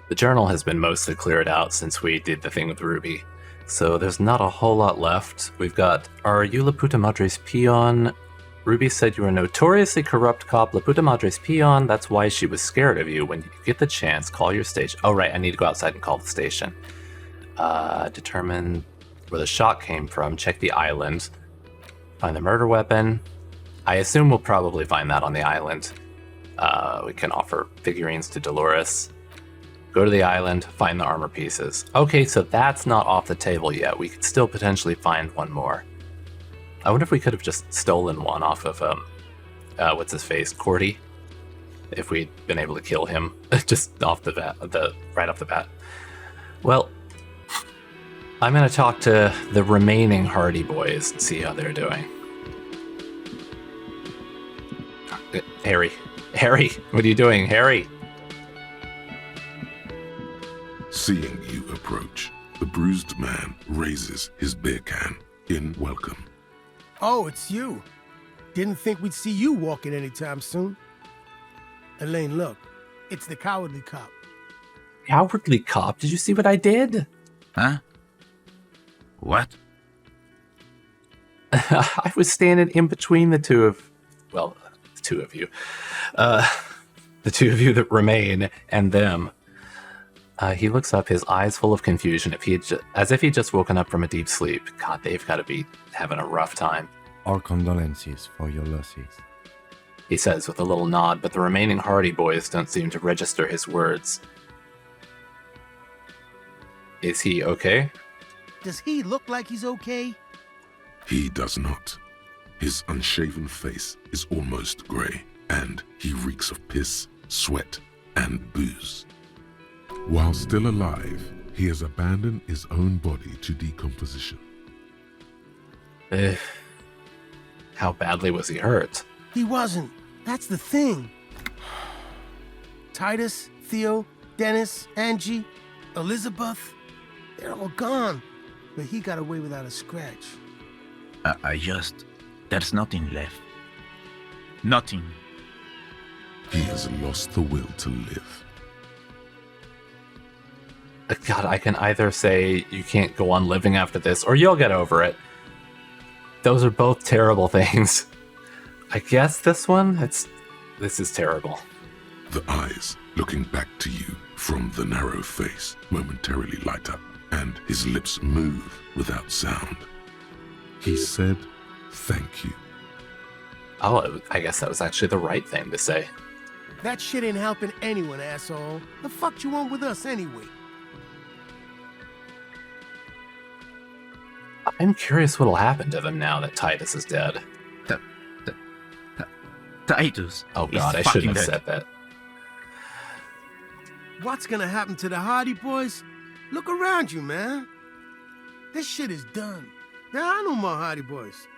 The journal has been mostly cleared out since we did the thing with Ruby, so there's not a whole lot left. We've got our You La Puta Madre's peon. Ruby said you were a notoriously corrupt cop, La Puta Madre's peon. That's why she was scared of you. When you get the chance, call your station. Oh, right, I need to go outside and call the station. Determine where the shot came from. Check the island. Find the murder weapon. I assume we'll probably find that on the island. We can offer figurines to Dolores. Go to the island, find the armor pieces. Okay, so that's not off the table yet. We could still potentially find one more. I wonder if we could have just stolen one off of, what's his face, Cordy? If we'd been able to kill him just off the bat, right off the bat. Well, I'm gonna talk to the remaining Hardy Boys and see how they're doing. Harry, what are you doing, Harry? Seeing you approach, the bruised man raises his beer can in welcome. Oh, it's you. Didn't think we'd see you walking anytime soon. Elaine, look. It's the cowardly cop. Cowardly cop? Did you see what I did? Huh? What? I was standing in between the two of you. The two of you that remain and them. He looks up, his eyes full of confusion, as if he'd just woken up from a deep sleep. God, they've got to be having a rough time. Our condolences for your losses. He says with a little nod, but the remaining Hardy Boys don't seem to register his words. Is he okay? Does he look like he's okay? He does not. His unshaven face is almost grey, and he reeks of piss, sweat, and booze. While still alive, he has abandoned his own body to decomposition. How badly was he hurt? He wasn't. That's the thing. Titus, Theo, Dennis, Angie, Elizabeth, they're all gone. But he got away without a scratch. There's nothing left. Nothing. He has lost the will to live. God, I can either say you can't go on living after this, or you'll get over it. Those are both terrible things. I guess this is terrible. The eyes looking back to you from the narrow face momentarily light up, and his lips move without sound. He said, "Thank you." Oh, I guess that was actually the right thing to say. That shit ain't helping anyone, asshole. The fuck you want with us anyway? I'm curious what'll happen to them now that Titus is dead. Titus. Oh god, I shouldn't have said that. What's gonna happen to the Hardy Boys? Look around you, man. This shit is done. There are no more Hardy Boys.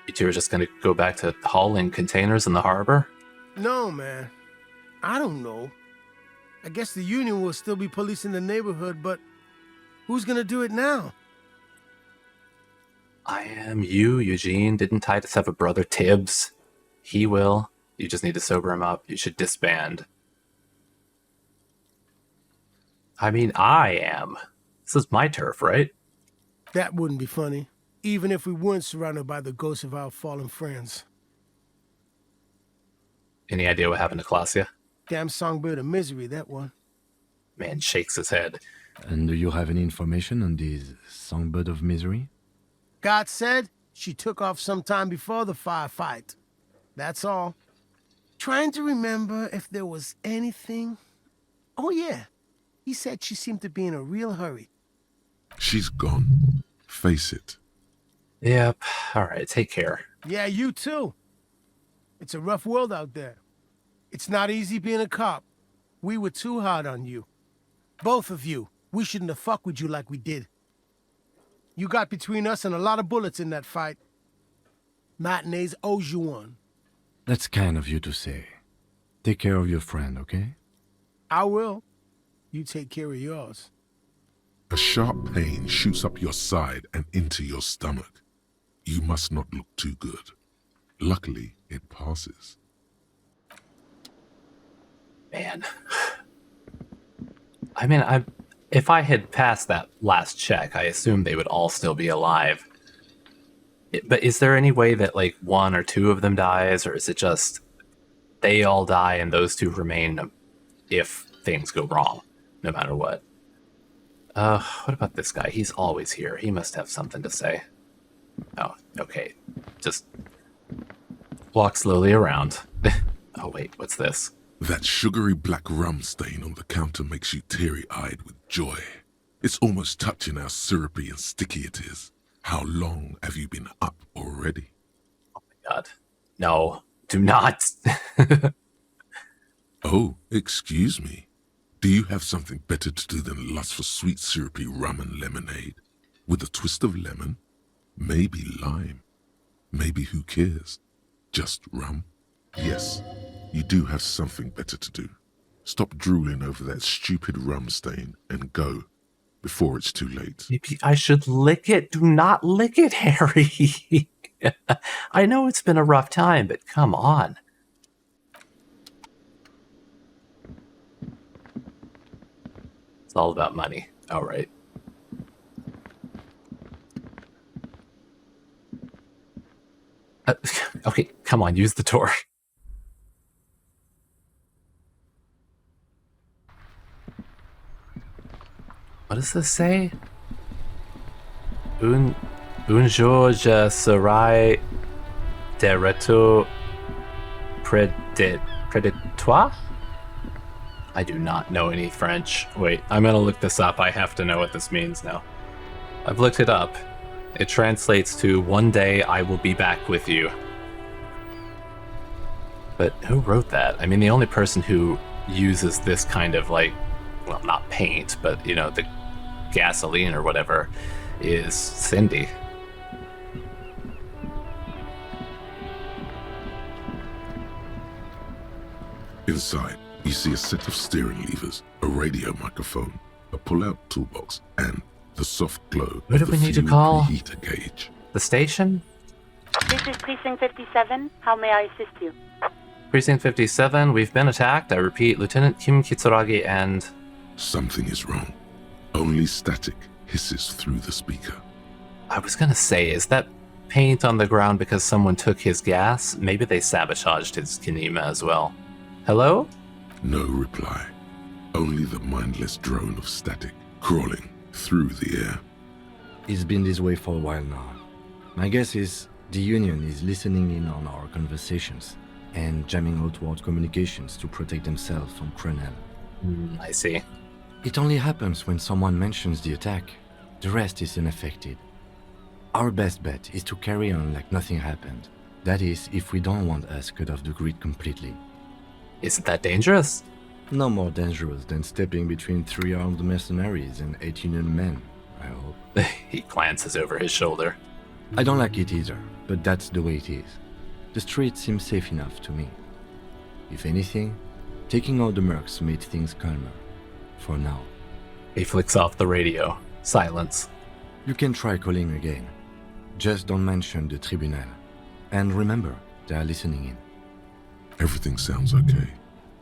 You two are just gonna go back to hauling containers in the harbor? No, man. I don't know. I guess the Union will still be policing the neighborhood, but who's gonna do it now? I am you, Eugene. Didn't Titus have a brother, Tibbs? He will. You just need to sober him up. You should disband. I mean, I am. This is my turf, right? That wouldn't be funny, even if we weren't surrounded by the ghosts of our fallen friends. Any idea what happened to Klasia? Damn songbird of misery, that one. Man shakes his head. And do you have any information on this songbird of misery? God said she took off sometime before the firefight. That's all. Trying to remember if there was anything. Oh yeah, he said she seemed to be in a real hurry. She's gone. Face it. Yep. Alright, take care. Yeah, you too. It's a rough world out there. It's not easy being a cop. We were too hard on you. Both of you. We shouldn't have fucked with you like we did. You got between us and a lot of bullets in that fight. Matinees owes you one. That's kind of you to say. Take care of your friend, okay? I will. You take care of yours. A sharp pain shoots up your side and into your stomach. You must not look too good. Luckily, it passes. Man. I mean, if I had passed that last check, I assumed they would all still be alive. But is there any way that, like, one or two of them dies, or is it just they all die and those two remain if things go wrong, no matter what? What about this guy? He's always here. He must have something to say. Oh, okay. Just walk slowly around. Oh, wait, what's this? That sugary black rum stain on the counter makes you teary-eyed with joy. It's almost touching how syrupy and sticky it is. How long have you been up already? Oh my god. No, do not. Oh, excuse me. Do you have something better to do than lust for sweet syrupy rum and lemonade? With a twist of lemon? Maybe lime. Maybe who cares? Just rum? Yes, you do have something better to do. Stop drooling over that stupid rum stain and go before it's too late. Maybe I should lick it. Do not lick it, Harry. I know it's been a rough time, but come on. It's all about money. All right. Okay, come on, use the door. What does this say? Un jour je serai de retour prédatoire? I do not know any French. Wait, I'm gonna look this up. I have to know what this means now. I've looked it up. It translates to "one day I will be back with you." But who wrote that? I mean, the only person who uses this kind of, like, well, not paint, but, you know, the gasoline or whatever, is Cindy. Inside, you see a set of steering levers, a radio microphone, a pull-out toolbox, and the soft glow What of do the we need to fuel call? preheater gauge. The station? This is Precinct 57. How may I assist you? Precinct 57, we've been attacked. I repeat, Lieutenant Kim Kitsuragi and... Something is wrong. Only static hisses through the speaker. I was gonna say, is that paint on the ground because someone took his gas? Maybe they sabotaged his kinema as well. Hello? No reply. Only the mindless drone of static crawling through the air. It's been this way for a while now. My guess is the Union is listening in on our conversations and jamming outward communications to protect themselves from Cronel. I see. It only happens when someone mentions the attack. The rest is unaffected. Our best bet is to carry on like nothing happened. That is, if we don't want us cut off the grid completely. Isn't that dangerous? No more dangerous than stepping between 3 armed mercenaries and 8 Union men, I hope. He glances over his shoulder. I don't like it either, but that's the way it is. The street seems safe enough to me. If anything, taking out the mercs made things calmer. For now. He flicks off the radio. Silence. You can try calling again. Just don't mention the tribunal. And remember, they are listening in. Everything sounds okay.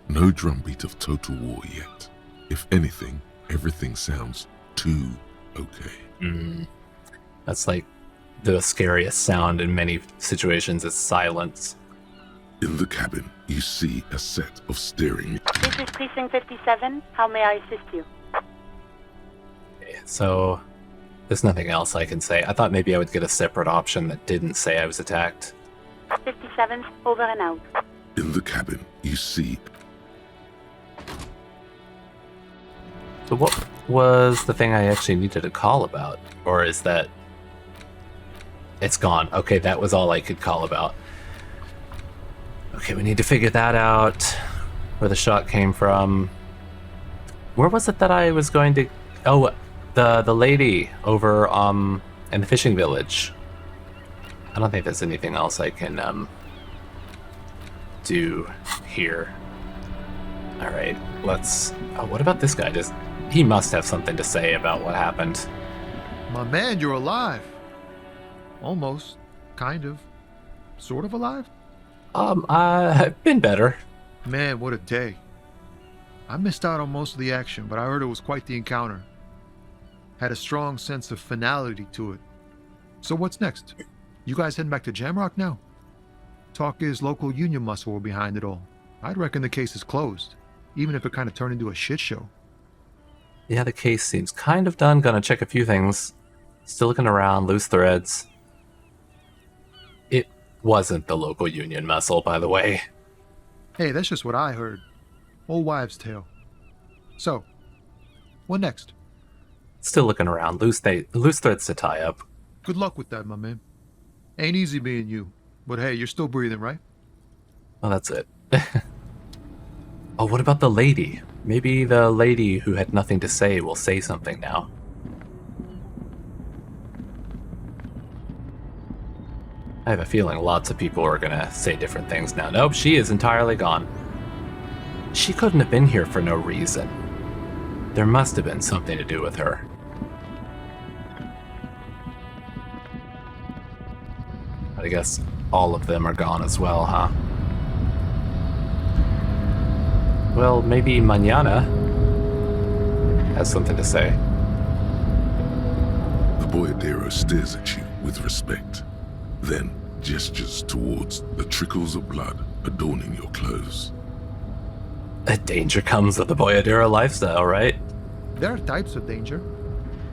No drumbeat of total war yet. If anything, everything sounds too okay. That's like the scariest sound in many situations is silence. In the cabin, you see a set of steering. This is Precinct 57. How may I assist you? Okay, so there's nothing else I can say. I thought maybe I would get a separate option that didn't say I was attacked. 57, over and out. In the cabin, you see. So what was the thing I actually needed to call about? Or is that... It's gone. Okay, that was all I could call about. Okay, we need to figure that out. Where the shot came from. Where was it that I was going to... Oh, the lady over in the fishing village. I don't think there's anything else I can do here. Alright, let's... Oh, what about this guy? He must have something to say about what happened. My man, you're alive. Almost. Kind of. Sort of alive? I've been better. Man, what a day. I missed out on most of the action, but I heard it was quite the encounter. Had a strong sense of finality to it. So what's next? You guys heading back to Jamrock now? Talk is local union muscle were behind it all. I'd reckon the case is closed, even if it kind of turned into a shit show. Yeah, the case seems kind of done. Gonna check a few things. Still looking around, loose threads. It wasn't the local union muscle, by the way. Hey, that's just what I heard. Old wives' tale. So, what next? Still looking around, loose threads to tie up. Good luck with that, my man. Ain't easy being you, but hey, you're still breathing, right? Well, that's it. Oh, what about the lady? Maybe the lady who had nothing to say will say something now. I have a feeling lots of people are gonna say different things now. Nope, she is entirely gone. She couldn't have been here for no reason. There must have been something to do with her. I guess all of them are gone as well, huh? Well, maybe Mañana has something to say. The boyadero stares at you with respect, then gestures towards the trickles of blood adorning your clothes. A danger comes with the boyadero lifestyle, right? There are types of danger.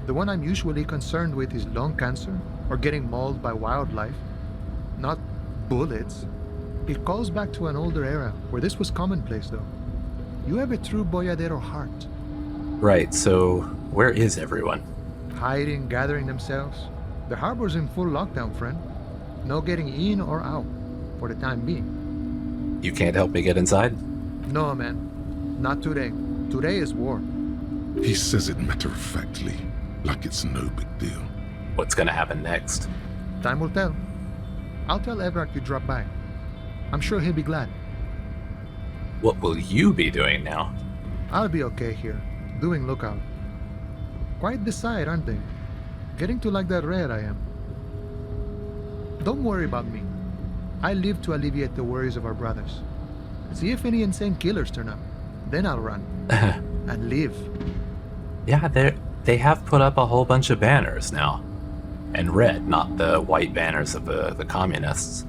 The one I'm usually concerned with is lung cancer or getting mauled by wildlife, not bullets. It calls back to an older era where this was commonplace, though. You have a true boyadero heart. Right, so where is everyone? Hiding, gathering themselves. The harbor's in full lockdown, friend. No getting in or out, for the time being. You can't help me get inside? No, man. Not today. Today is war. He says it matter-of-factly, like it's no big deal. What's gonna happen next? Time will tell. I'll tell Evrak you dropped by. I'm sure he'll be glad. What will you be doing now? I'll be okay here, doing lookout. Quite the sight, aren't they? Getting to like that red I am. Don't worry about me. I live to alleviate the worries of our brothers. See if any insane killers turn up. Then I'll run. And live. Yeah, they have put up a whole bunch of banners now. And red, not the white banners of the communists.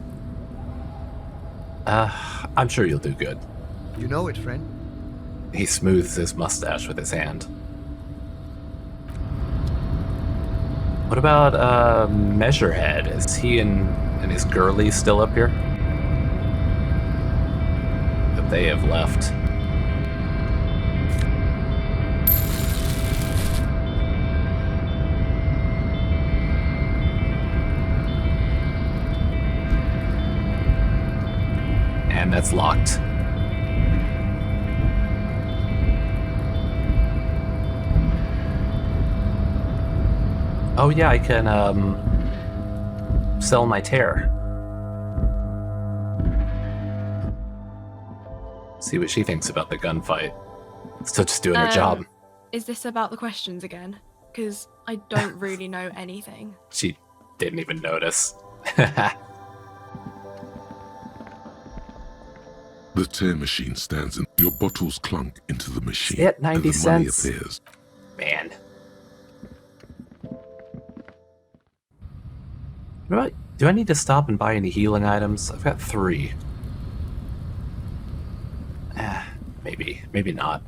I'm sure you'll do good. You know it, friend. He smooths his mustache with his hand. What about Measurehead? Is he and his girlie still up here? But they have left. And that's locked. Oh yeah, I can sell my tear. See what she thinks about the gunfight. Still just doing her job. Is this about the questions again? Because I don't really know anything. She didn't even notice. The tear machine stands and your bottles clunk into the machine. At 90 and the money cents. appears. Man. Do I need to stop and buy any healing items? I've got 3. Maybe not.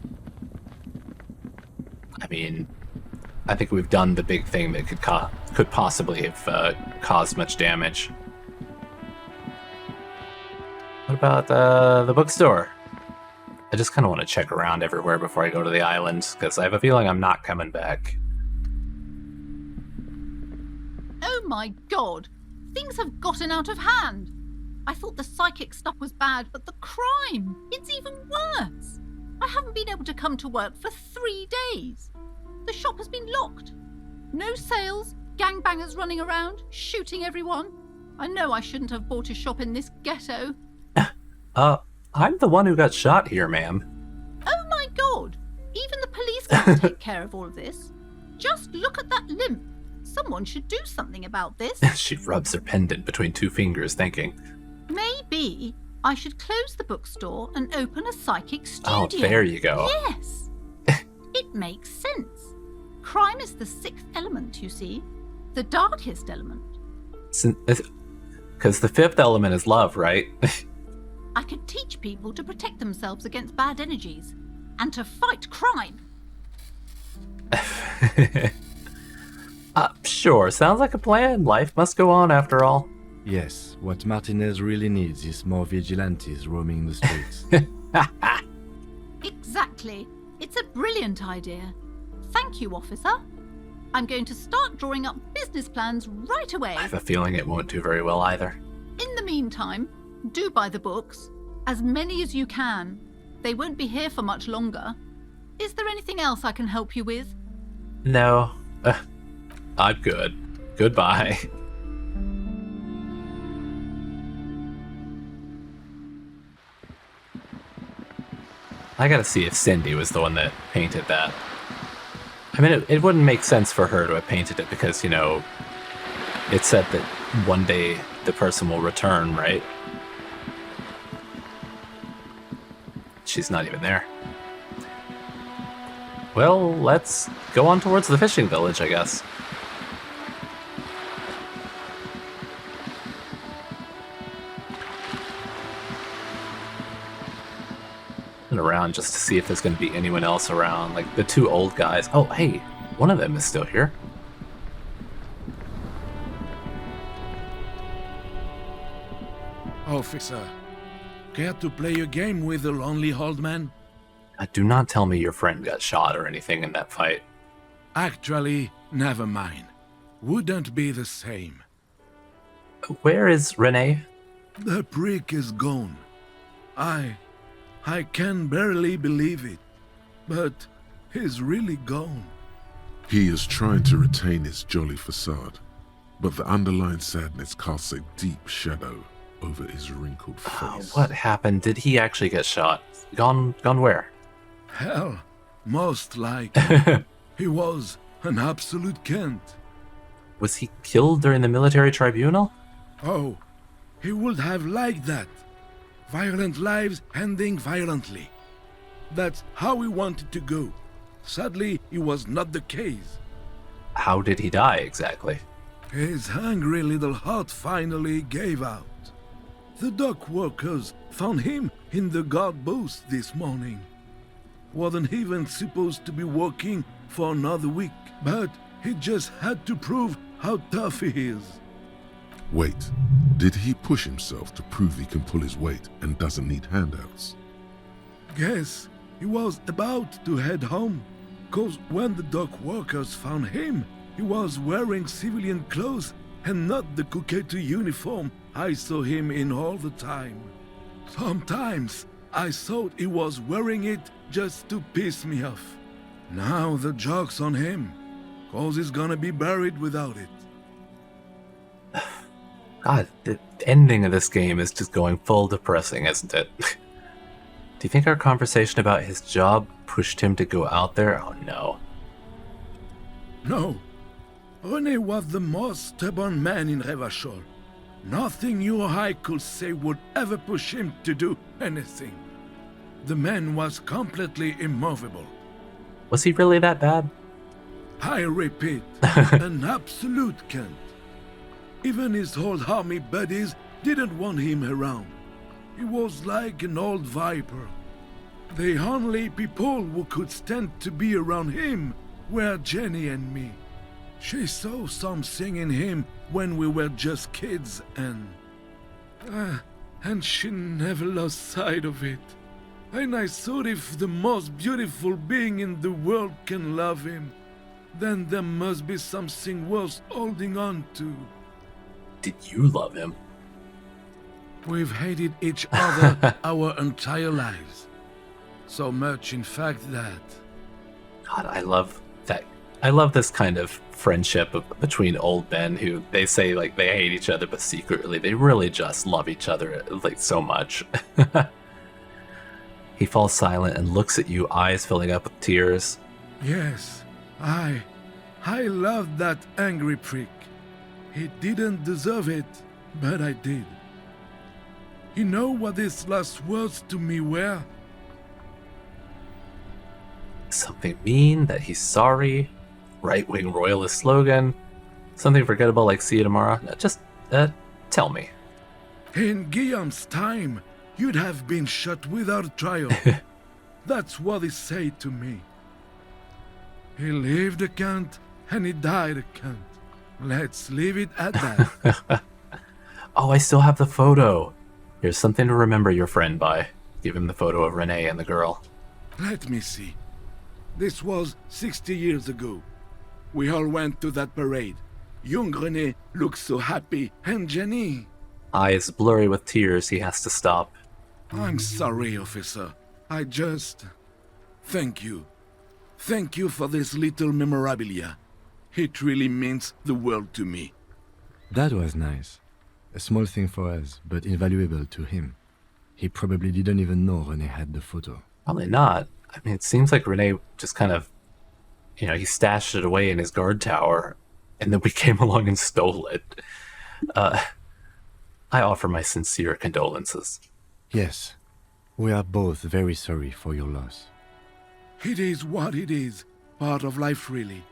I mean, I think we've done the big thing that could possibly have caused much damage. What about the bookstore? I just kind of want to check around everywhere before I go to the island, because I have a feeling I'm not coming back. Oh my god! Things have gotten out of hand! I thought the psychic stuff was bad, but the crime! It's even worse! I haven't been able to come to work for 3 days. The shop has been locked. No sales, gangbangers running around, shooting everyone. I know I shouldn't have bought a shop in this ghetto. I'm the one who got shot here, ma'am. Oh my god! Even the police can't take care of all of this. Just look at that limp. Someone should do something about this. She rubs her pendant between 2 fingers, thinking. Maybe I should close the bookstore and open a psychic studio. Oh, there you go. Yes. It makes sense. Crime is the 6th element, you see. The darkest element. Because the 5th element is love, right? I could teach people to protect themselves against bad energies and to fight crime. Sure, sounds like a plan. Life must go on after all. Yes, what Martinez really needs is more vigilantes roaming the streets. Exactly. It's a brilliant idea. Thank you, officer. I'm going to start drawing up business plans right away. I have a feeling it won't do very well either. In the meantime, do buy the books. As many as you can. They won't be here for much longer. Is there anything else I can help you with? No. I'm good. Goodbye. I gotta see if Cindy was the one that painted that. I mean, it wouldn't make sense for her to have painted it because, you know, it said that one day the person will return, right? She's not even there. Well, let's go on towards the fishing village, I guess. Around just to see if there's going to be anyone else around, like the 2 old guys. Oh, hey, one of them is still here. Officer, care to play a game with the lonely old man? Do not tell me your friend got shot or anything in that fight. Actually, never mind. Wouldn't be the same. Where is Renee? The prick is gone. I can barely believe it, but he's really gone. He is trying to retain his jolly facade, but the underlying sadness casts a deep shadow over his wrinkled face. What happened? Did he actually get shot? Gone where? Hell, most likely. He was an absolute Kent. Was he killed during the military tribunal? Oh, he would have liked that. Violent lives ending violently. That's how he wanted to go. Sadly, it was not the case. How did he die exactly? His hungry little heart finally gave out. The dock workers found him in the guard booth this morning. Wasn't even supposed to be working for another week, but he just had to prove how tough he is. Wait, did he push himself to prove he can pull his weight and doesn't need handouts? Guess he was about to head home, cause when the dock workers found him, he was wearing civilian clothes and not the Kuketu uniform I saw him in all the time. Sometimes I thought he was wearing it just to piss me off. Now the joke's on him, cause he's gonna be buried without it. God, the ending of this game is just going full depressing, isn't it? Do you think our conversation about his job pushed him to go out there? Oh no. No. René was the most stubborn man in Revachol. Nothing you or I could say would ever push him to do anything. The man was completely immovable. Was he really that bad? I repeat, an absolute Kent. Even his old army buddies didn't want him around. He was like an old viper. The only people who could stand to be around him were Jenny and me. She saw something in him when we were just kids and she never lost sight of it. And I thought if the most beautiful being in the world can love him, then there must be something worth holding on to. Did you love him? We've hated each other our entire lives. So much, in fact, that... God, I love that. I love this kind of friendship between old men who they say like they hate each other, but secretly they really just love each other like so much. He falls silent and looks at you, eyes filling up with tears. Yes, I loved that angry prick. He didn't deserve it, but I did. You know what his last words to me were? Something mean, that he's sorry, right-wing royalist slogan, something forgettable like see you tomorrow. Just, tell me. In Guillaume's time, you'd have been shot without trial. That's what he said to me. He lived a cunt, and he died a cunt. Let's leave it at that. Oh, I still have the photo. Here's something to remember your friend by. Give him the photo of Renee and the girl. Let me see. This was 60 years ago. We all went to that parade. Young René looked so happy, and Jenny... Eyes blurry with tears, he has to stop. I'm sorry, officer. I just... Thank you. Thank you for this little memorabilia. It really means the world to me. That was nice. A small thing for us, but invaluable to him. He probably didn't even know René had the photo. Probably not. I mean, it seems like Renee just kind of, he stashed it away in his guard tower, and then we came along and stole it. I offer my sincere condolences. Yes, we are both very sorry for your loss. It is what it is. Part of life, really.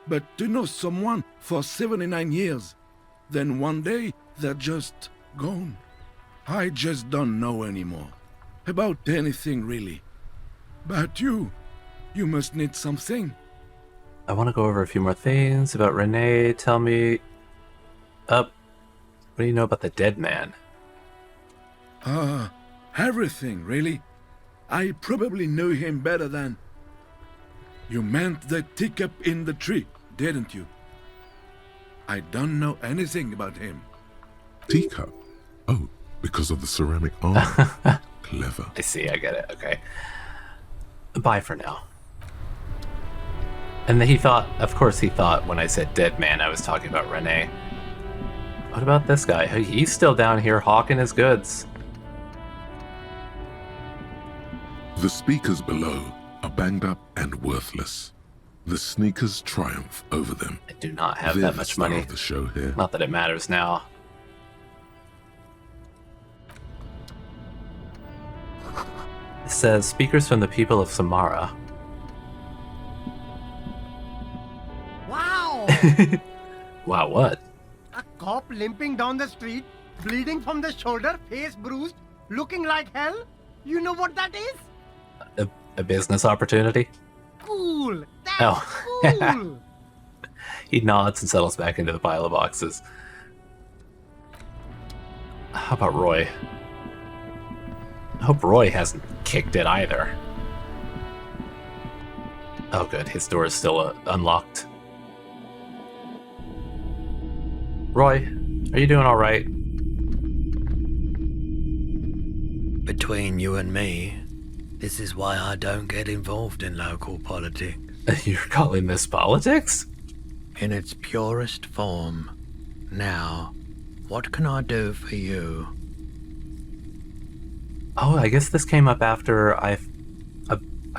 But to know someone for 79 years, then one day they're just gone. I just don't know anymore. About anything, really. But you must need something. I want to go over a few more things about Renee. Tell me... what do you know about the dead man? Everything, really. I probably knew him better than... You meant the teacup in the tree, didn't you? I don't know anything about him. Teacup? Oh, because of the ceramic arm. Clever. I see, I get it, okay. Bye for now. And then of course he thought when I said dead man, I was talking about Renee. What about this guy? He's still down here hawking his goods. The speakers below are banged up and worthless. The sneakers triumph over them. I do not have They're that the much star money. of the show here. Not that it matters now. It says, speakers from the people of Samara. Wow! Wow, what? A cop limping down the street, bleeding from the shoulder, face bruised, looking like hell? You know what that is? A business opportunity? Cool! That's cool! He nods and settles back into the pile of boxes. How about Roy? I hope Roy hasn't kicked it either. Oh good, his door is still unlocked. Roy, are you doing alright? Between you and me, this is why I don't get involved in local politics. You're calling this politics? In its purest form. Now, what can I do for you? Oh, I guess this came up after I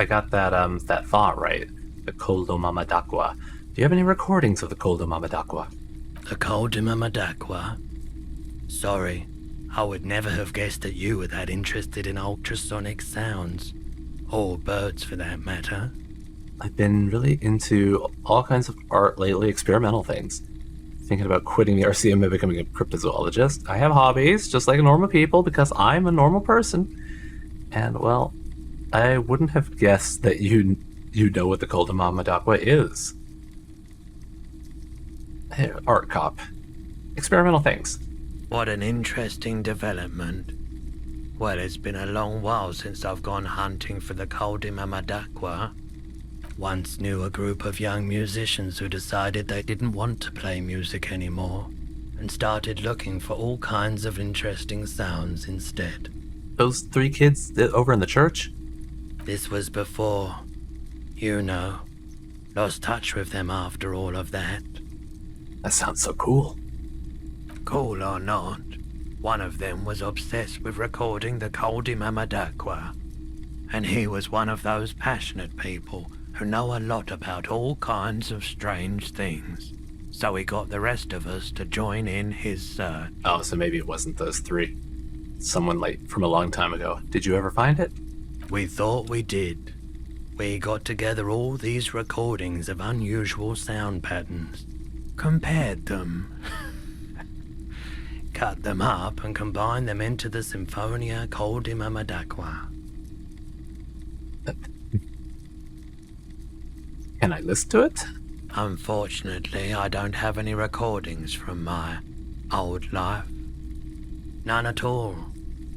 got that thought right. The Coldo Mamadakwa. Do you have any recordings of the Coldo Mamadakwa? The Coldo Mamadakwa? Sorry, I would never have guessed that you were that interested in ultrasonic sounds. Or birds, for that matter. I've been really into all kinds of art lately, experimental things. Thinking about quitting the RCM and becoming a cryptozoologist. I have hobbies, just like normal people, because I'm a normal person. And, well, I wouldn't have guessed that you know what the Coldo Mamadakwa is. Hey, art cop. Experimental things. What an interesting development. Well, it's been a long while since I've gone hunting for the Coldo Mamadakwa. Once knew a group of young musicians who decided they didn't want to play music anymore, and started looking for all kinds of interesting sounds instead. Those 3 kids over in the church? This was before, you know, lost touch with them after all of that. That sounds so cool. Cool or not, one of them was obsessed with recording the Coldo Mamadakwa, and he was one of those passionate people who know a lot about all kinds of strange things. So he got the rest of us to join in his search. Oh, so maybe it wasn't those 3. someone like from a long time ago. Did you ever find it? We thought we did. We got together all these recordings of unusual sound patterns, compared them, cut them up and combined them into the Symphonia Coldima Madaqua. Can I listen to it? Unfortunately, I don't have any recordings from my old life. None at all.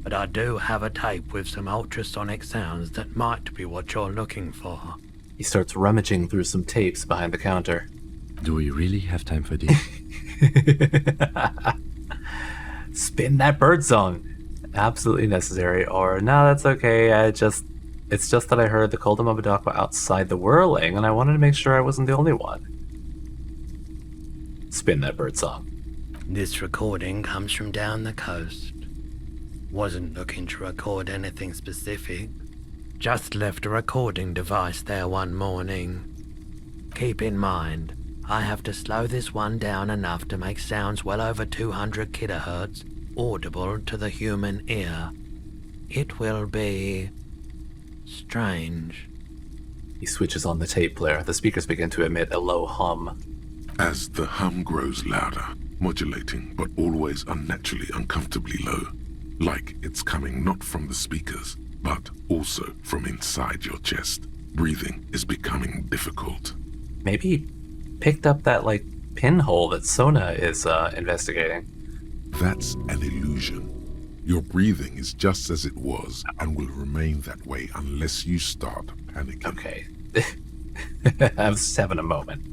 But I do have a tape with some ultrasonic sounds that might be what you're looking for. He starts rummaging through some tapes behind the counter. Do we really have time for this? Spin that bird song. Absolutely necessary. Or, no, that's okay. It's just that I heard the Coldima Madaqua outside the whirling, and I wanted to make sure I wasn't the only one. Spin that bird song. This recording comes from down the coast. Wasn't looking to record anything specific. Just left a recording device there one morning. Keep in mind, I have to slow this one down enough to make sounds well over 200 kilohertz audible to the human ear. It will be strange. He switches on the tape player. The speakers begin to emit a low hum. As the hum grows louder, modulating but always unnaturally uncomfortably low, like it's coming not from the speakers, but also from inside your chest. Breathing is becoming difficult. Maybe he picked up that, like, pinhole that Sona is investigating. That's an illusion. Your breathing is just as it was and will remain that way unless you start panicking. Okay. I was just having a moment.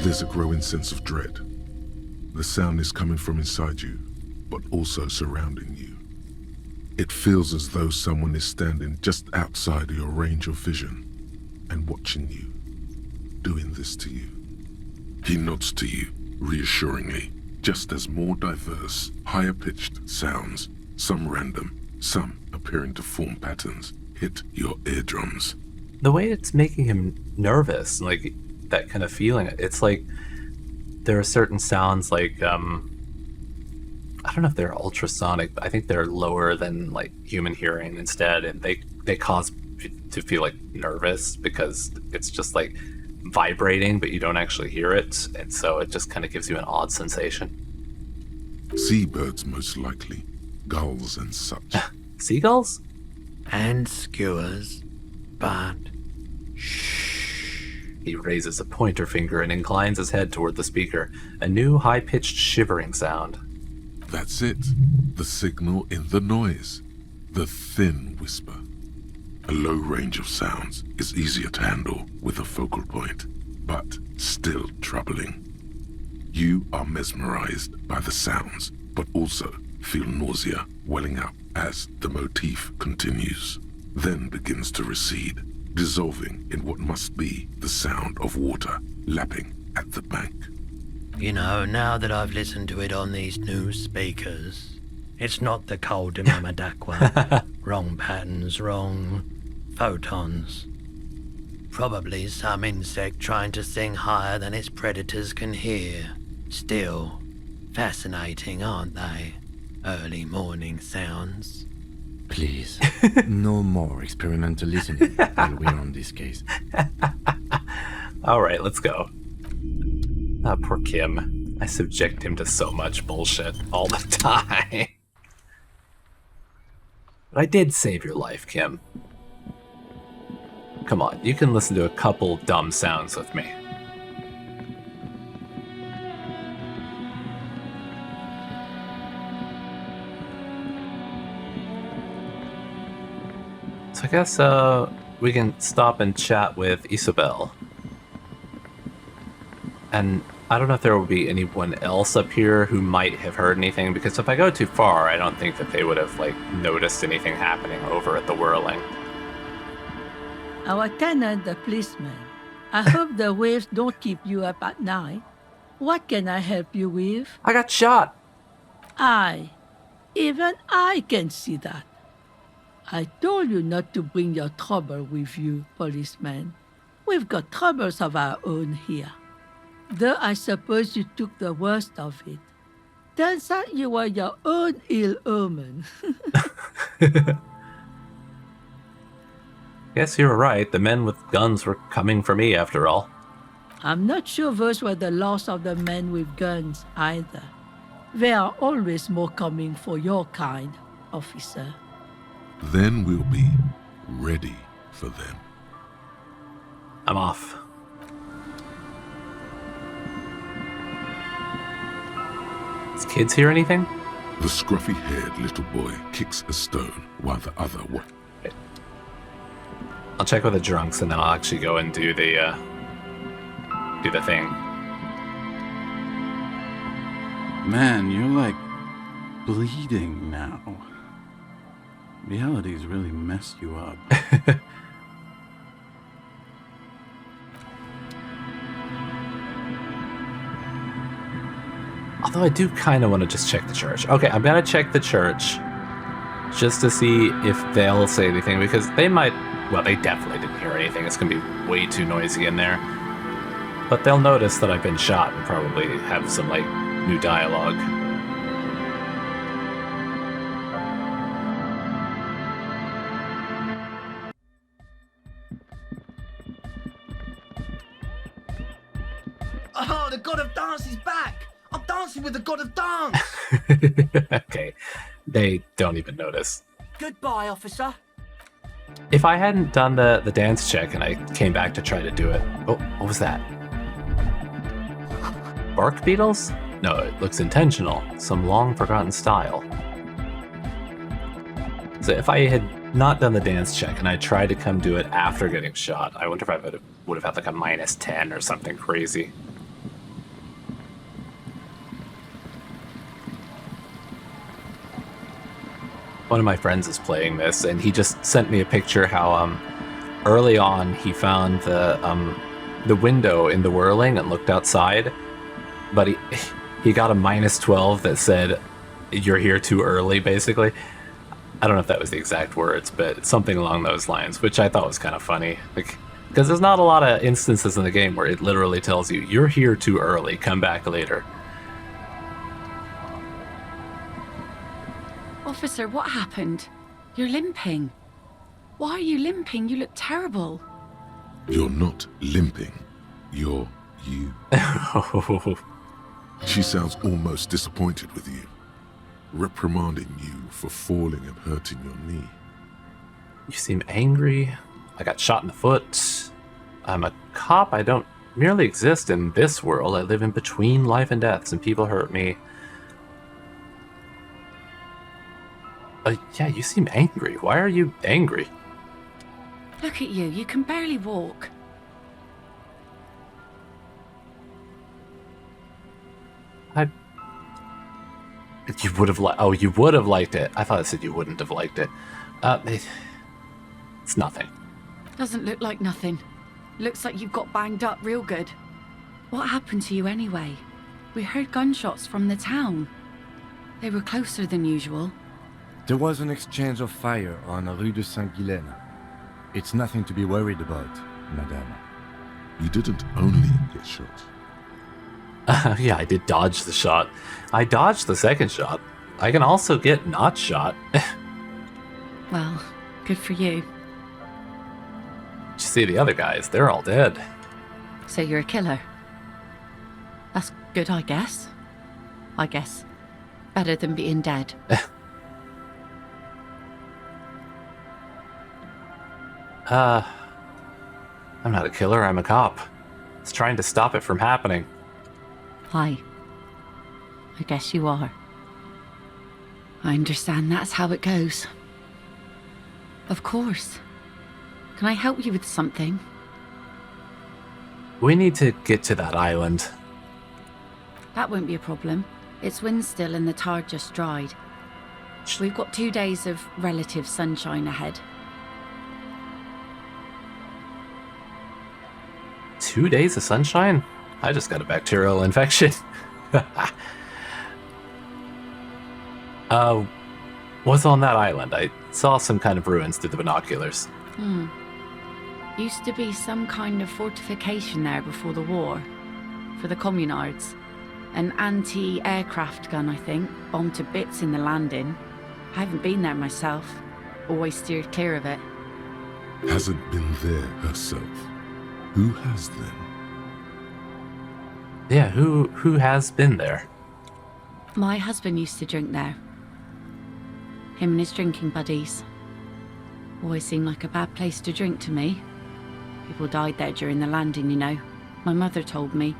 There's a growing sense of dread. The sound is coming from inside you, but also surrounding you. It feels as though someone is standing just outside your range of vision and watching you, doing this to you. He nods to you, reassuringly, just as more diverse, higher-pitched sounds, some random, some appearing to form patterns, hit your eardrums. The way it's making him nervous, like that kind of feeling, it's like there are certain sounds like, I don't know if they're ultrasonic, but I think they're lower than like human hearing instead, and they cause to feel like nervous because it's just like vibrating, but you don't actually hear it, and so it just kind of gives you an odd sensation. Seabirds most likely, gulls and such. Seagulls? And skewers, but He raises a pointer finger and inclines his head toward the speaker, a new high-pitched shivering sound. That's it. The signal in the noise. The thin whisper. A low range of sounds is easier to handle with a focal point, but still troubling. You are mesmerized by the sounds, but also feel nausea welling up as the motif continues, then begins to recede, dissolving in what must be the sound of water lapping at the bank. you know, now that I've listened to it on these new speakers, it's not the Coldima Madaqua. Wrong patterns, wrong photons. Probably some insect trying to sing higher than its predators can hear. Still, fascinating, aren't they? Early morning sounds. Please, no more experimental listening while we're on this case. All right, let's go. Ah, poor Kim. I subject him to so much bullshit all the time. But I did save your life, Kim. Come on, you can listen to a couple dumb sounds with me. So I guess we can stop and chat with Isabel. And I don't know if there will be anyone else up here who might have heard anything, because if I go too far, I don't think that they would have noticed anything happening over at the Whirling. Our tenant, the policeman. I hope the waves don't keep you up at night. What can I help you with? I got shot. Even I can see that. I told you not to bring your trouble with you, policeman. We've got troubles of our own here. Though I suppose you took the worst of it. Turns out you were your own ill omen. Guess you were right. The men with guns were coming for me after all. I'm not sure those were the last of the men with guns either. There are always more coming for your kind, officer. Then we'll be ready for them. I'm off. Does kids hear anything? The scruffy-haired little boy kicks a stone while the other I'll check with the drunks and then I'll actually go and do the thing. Man, you're like bleeding now. Reality's really messed you up. Although I do kind of want to just check the church. Okay, I'm going to check the church just to see if they'll say anything, because they might, well, they definitely didn't hear anything. It's going to be way too noisy in there. But they'll notice that I've been shot and probably have some, like, new dialogue. Oh, the god of dance is back! I'm dancing with the god of dance! Okay, they don't even notice. Goodbye, officer. If I hadn't done the dance check and I came back to try to do it... Oh, what was that? Bark beetles? No, it looks intentional. Some long-forgotten style. So if I had not done the dance check and I tried to come do it after getting shot, I wonder if I would have had like a -10 or something crazy. One of my friends is playing this, and he just sent me a picture how early on he found the window in the whirling and looked outside, but he got a -12 that said, "You're here too early," basically. I don't know if that was the exact words, but something along those lines, which I thought was kind of funny. Like, because there's not a lot of instances in the game where it literally tells you, "You're here too early, come back later." Officer, what happened? You're limping. Why are you limping? You look terrible. You're not limping. You're you. She sounds almost disappointed with you, reprimanding you for falling and hurting your knee. You seem angry. I got shot in the foot. I'm a cop. I don't merely exist in this world. I live in between life and death. Some people hurt me. Yeah, you seem angry. Why are you angry? Look at you. You can barely walk. You would have liked... Oh, you would have liked it. I thought it said you wouldn't have liked it. It's nothing. Doesn't look like nothing. Looks like you got banged up real good. What happened to you anyway? We heard gunshots from the town. They were closer than usual. There was an exchange of fire on Rue de Saint-Guylaine. It's nothing to be worried about, madame. You didn't only get shot. Yeah, I did dodge the shot. I dodged the second shot. I can also get not shot. Well, good for you. You see the other guys, they're all dead. So you're a killer. That's good, I guess. Better than being dead. I'm not a killer, I'm a cop. It's trying to stop it from happening. Hi. I guess you are. I understand that's how it goes. Of course. Can I help you with something? We need to get to that island. That won't be a problem. It's wind still and the tar just dried. We've got 2 days of relative sunshine ahead. 2 days of sunshine? I just got a bacterial infection. What's on that island? I saw some kind of ruins through the binoculars. Used to be some kind of fortification there before the war. For the communards. An anti-aircraft gun, I think. Bombed to bits in the landing. I haven't been there myself. Always steered clear of it. Hasn't been there herself. Who has then? Yeah, who has been there? My husband used to drink there. Him and his drinking buddies. Always seemed like a bad place to drink to me. People died there during the landing, you know. My mother told me.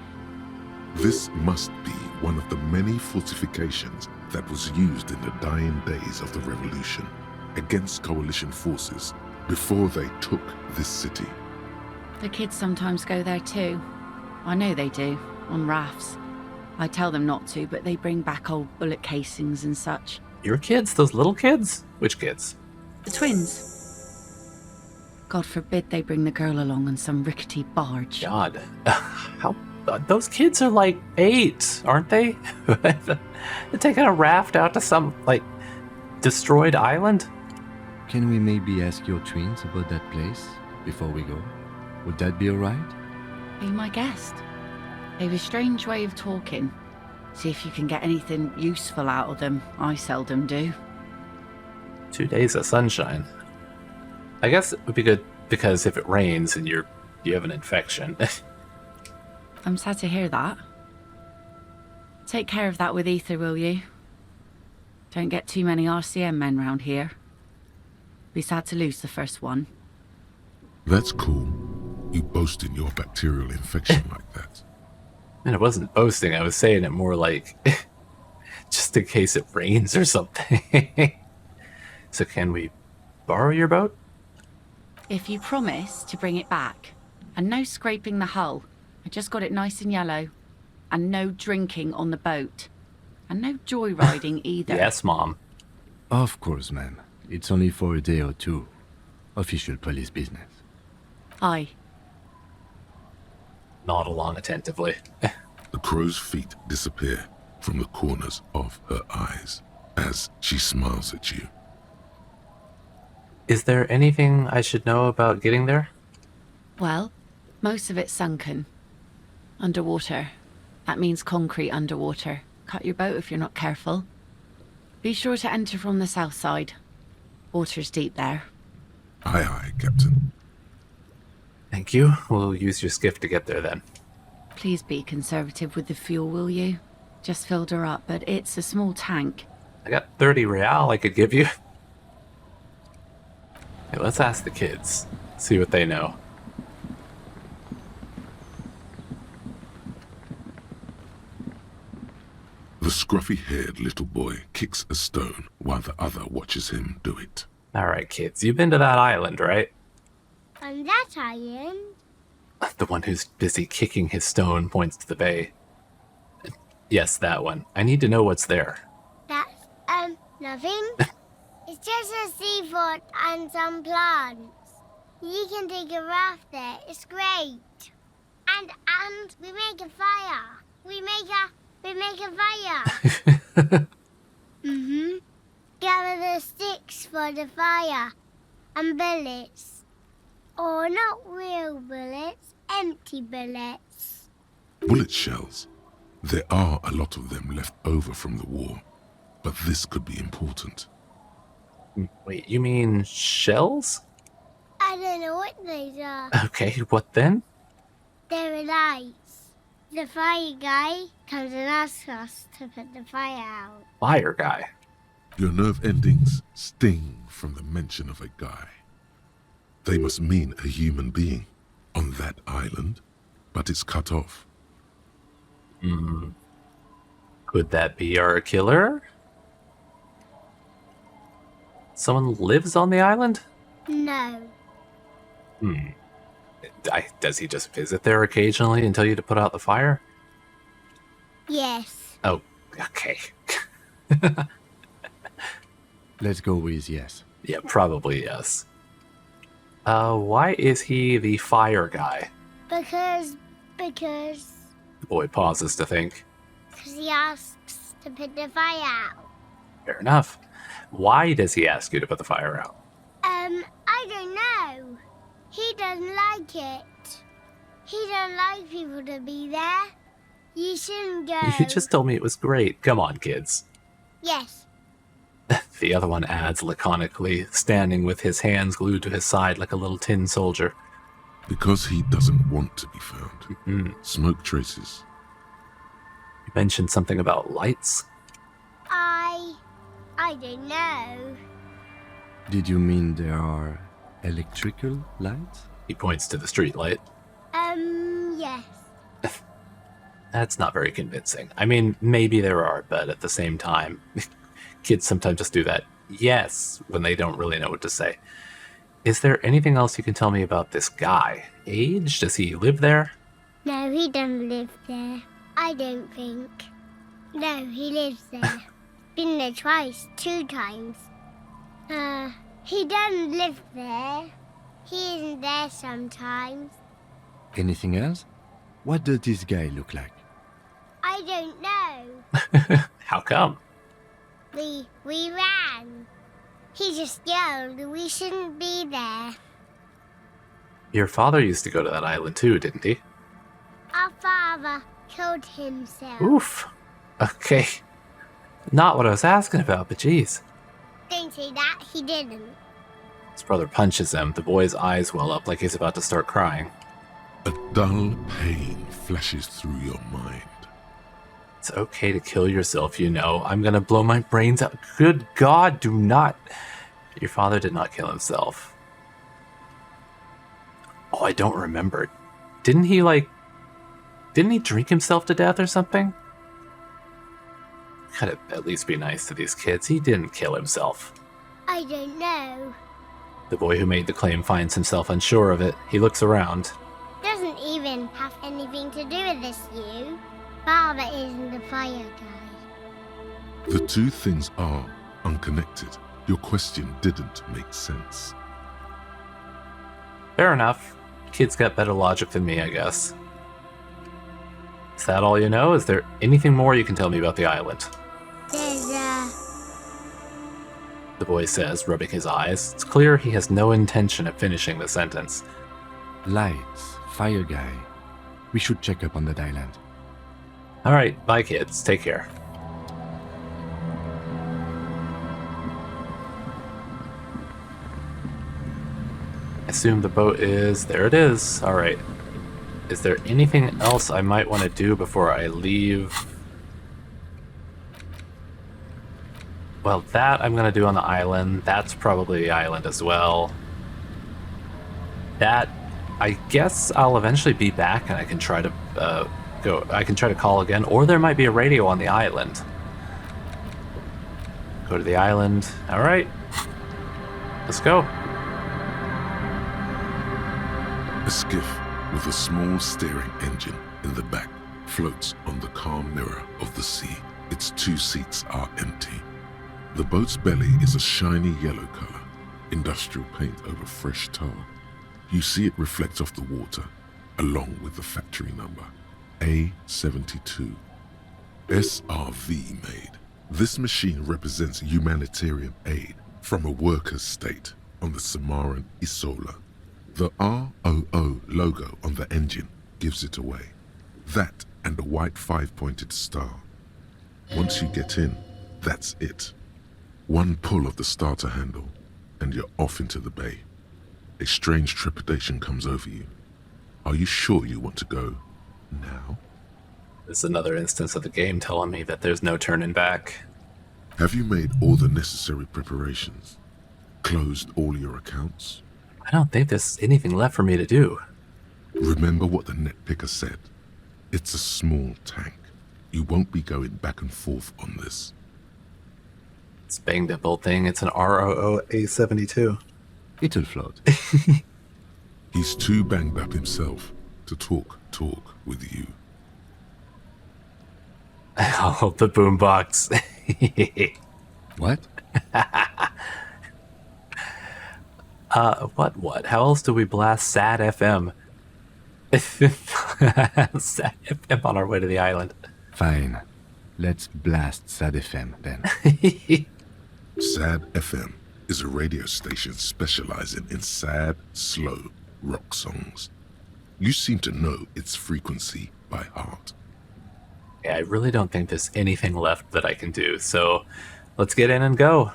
This must be one of the many fortifications that was used in the dying days of the revolution against coalition forces before they took this city. The kids sometimes go there too. I know they do, on rafts. I tell them not to, but they bring back old bullet casings and such. Your kids? Those little kids? Which kids? The twins. God forbid they bring the girl along on some rickety barge. God. How... those kids are like 8, aren't they? They're taking a raft out to some, like, destroyed island? Can we maybe ask your twins about that place before we go? Would that be alright? Be my guest. They have a strange way of talking. See if you can get anything useful out of them. I seldom do. 2 days of sunshine. I guess it would be good because if it rains and you have an infection. I'm sad to hear that. Take care of that with Ether, will you? Don't get too many RCM men round here. Be sad to lose the first one. That's cool. You boasting your bacterial infection like that. And I wasn't boasting, I was saying it more like just in case it rains or something. So can we borrow your boat? If you promise to bring it back, and no scraping the hull. I just got it nice and yellow. And no drinking on the boat. And no joyriding either. Yes, Mom. Of course, ma'am. It's only for a day or two. Official police business. Aye. Nod along attentively. The crow's feet disappear from the corners of her eyes as she smiles at you. Is there anything I should know about getting there? Well, most of it's sunken. Underwater. That means concrete underwater. Cut your boat if you're not careful. Be sure to enter from the south side. Water's deep there. Aye, aye, Captain. Thank you. We'll use your skiff to get there then. Please be conservative with the fuel, will you? Just filled her up, but it's a small tank. I got 30 real I could give you. Hey, let's ask the kids. See what they know. The scruffy-haired little boy kicks a stone while the other watches him do it. Alright, kids. You've been to that island, right? On that island? The one who's busy kicking his stone points to the bay. Yes, that one. I need to know what's there. That's, nothing. It's just a seafort and some plants. You can take a raft there. It's great. And we make a fire. We make a fire. Gather the sticks for the fire. And bullets. Or not real bullets, empty bullets. Bullet shells. There are a lot of them left over from the war, but this could be important. Wait, you mean shells? I don't know what these are. Okay, what then? They're lights. The fire guy comes and asks us to put the fire out. Fire guy. Your nerve endings sting from the mention of a guy. They must mean a human being on that island, but it's cut off. Could that be our killer? Someone lives on the island? No. Does he just visit there occasionally and tell you to put out the fire? Yes. Oh, okay. Let's go with yes. Yeah, probably yes. Why is he the fire guy? Because The boy pauses to think. he asks to put the fire out. Fair enough. Why does he ask you to put the fire out? I don't know. He doesn't like it. He don't like people to be there. You shouldn't go. You just told me it was great. Come on, kids. Yes. The other one adds laconically, standing with his hands glued to his side like a little tin soldier. Because he doesn't want to be found. Smoke traces. You mentioned something about lights? I don't know. Did you mean there are electrical lights? He points to the street light. Yes. That's not very convincing. I mean, maybe there are, but at the same time, kids sometimes just do that yes when they don't really know what to say. Is there anything else you can tell me about this guy? Age? Does he live there? No, he doesn't live there. I don't think. No, he lives there. Been there twice, 2 times. He doesn't live there. He isn't there sometimes. Anything else? What does this guy look like? I don't know. How come? We ran. He just yelled we shouldn't be there. Your father used to go to that island too, didn't he? Our father killed himself. Oof. Okay. Not what I was asking about, but geez. Don't say that, he didn't. His brother punches him. The boy's eyes well up like he's about to start crying. A dull pain flashes through your mind. It's okay to kill yourself, you know. I'm gonna blow my brains out. Good God, do not. Your father did not kill himself. Oh, I don't remember. Didn't he drink himself to death or something? Gotta at least be nice to these kids. He didn't kill himself. I don't know. The boy who made the claim finds himself unsure of it. He looks around. Doesn't even have anything to do with this, you. Father isn't the fire guy. The two things are unconnected. Your question didn't make sense. Fair enough. Kids got better logic than me, I guess. Is that all you know? Is there anything more you can tell me about the island? There's The boy says, rubbing his eyes. It's clear he has no intention of finishing the sentence. Lights, fire guy. We should check up on that island. Alright, bye kids. Take care. I assume the boat is... There it is. Alright. Is there anything else I might want to do before I leave? Well, that I'm going to do on the island. That's probably the island as well. That... I guess I'll eventually be back and I can try to I can try to call again, or there might be a radio on the island. Go to the island. Alright. Let's go. A skiff with a small steering engine in the back floats on the calm mirror of the sea. Its 2 seats are empty. The boat's belly is a shiny yellow color, industrial paint over fresh tar. You see it reflect off the water, along with the factory number, A72. SRV made. This machine represents humanitarian aid from a workers' state on the Samaran Isola. The ROO logo on the engine gives it away. That and a white 5-pointed star. Once you get in, that's it. One pull of the starter handle, and you're off into the bay. A strange trepidation comes over you. Are you sure you want to go now? This is another instance of the game telling me that there's no turning back. Have you made all the necessary preparations? Closed all your accounts? I don't think there's anything left for me to do. Remember what the net picker said. It's a small tank. You won't be going back and forth on this. It's banged up old thing. It's an ROO A72. It'll float. He's too banged up himself to talk with you. Oh, the boombox. What? What? How else do we blast Sad FM? Sad FM on our way to the island. Fine. Let's blast Sad FM then. Sad FM is a radio station specializing in sad, slow rock songs. You seem to know its frequency by heart. Yeah, I really don't think there's anything left that I can do, so let's get in and go.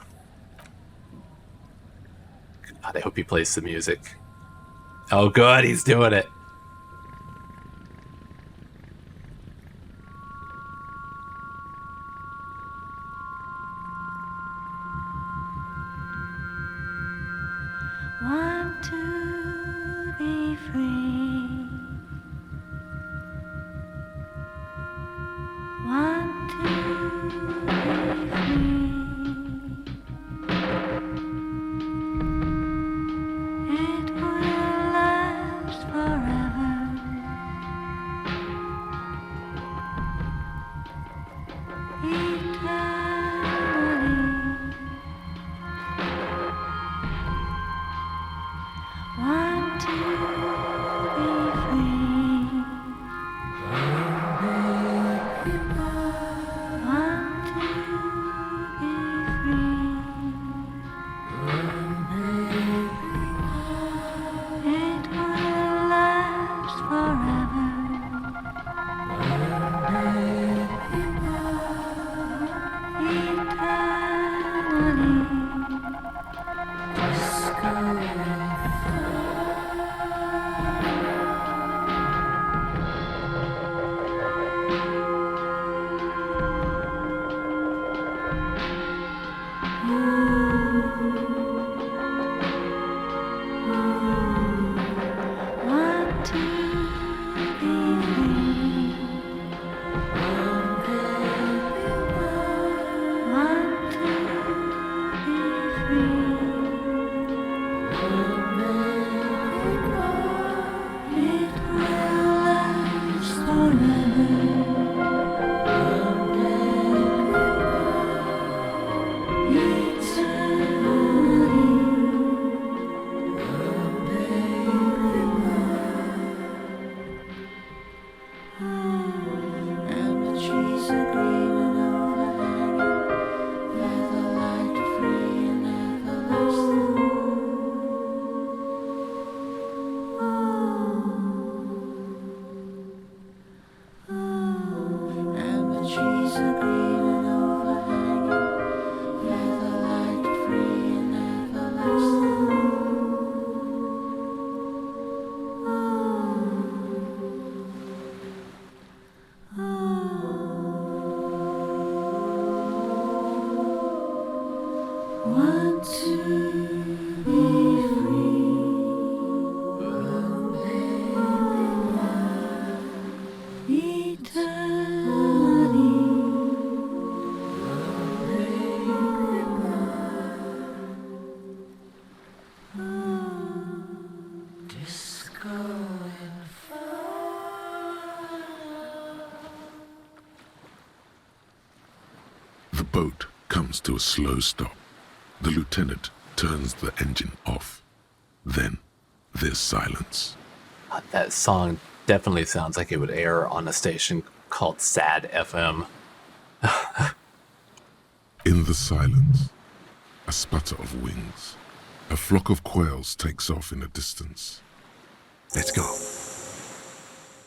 God, I hope he plays some music. Oh, good, he's doing it. Want to be free. Want to be free. It will last forever. Eternally. Want to be free. Want to be free. It will last forever. Want to be free. Want to be free. It will last and the trees are green and overhanging, featherlight free and everlasting. And the trees are green and overhanging, featherlight free and everlasting. Want to be free. The boat comes to a slow stop. The lieutenant turns the engine off. Then there's silence. That song definitely sounds like it would air on a station called Sad FM. In the silence, a sputter of wings. A flock of quails takes off in the distance. Let's go.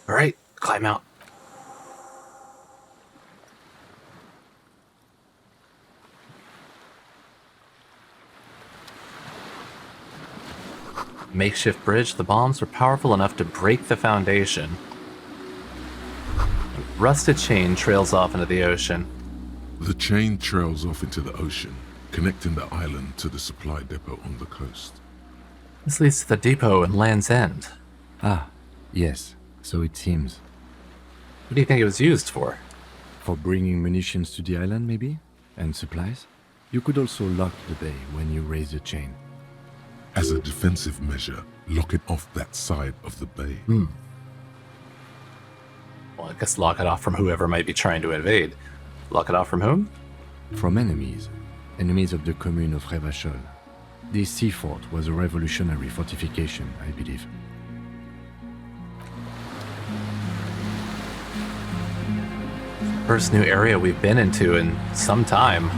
All right, climb out. Makeshift bridge, the bombs were powerful enough to break the foundation. A rusted chain trails off into the ocean. The chain trails off into the ocean, connecting the island to the supply depot on the coast. This leads to the depot in Land's End. Ah, yes, so it seems. What do you think it was used for? For bringing munitions to the island, maybe? And supplies? You could also lock the bay when you raise the chain. As a defensive measure, lock it off that side of the bay. Well, I guess lock it off from whoever might be trying to invade. Lock it off from whom? From enemies. Enemies of the commune of Revachol. This sea fort was a revolutionary fortification, I believe. First new area we've been into in some time.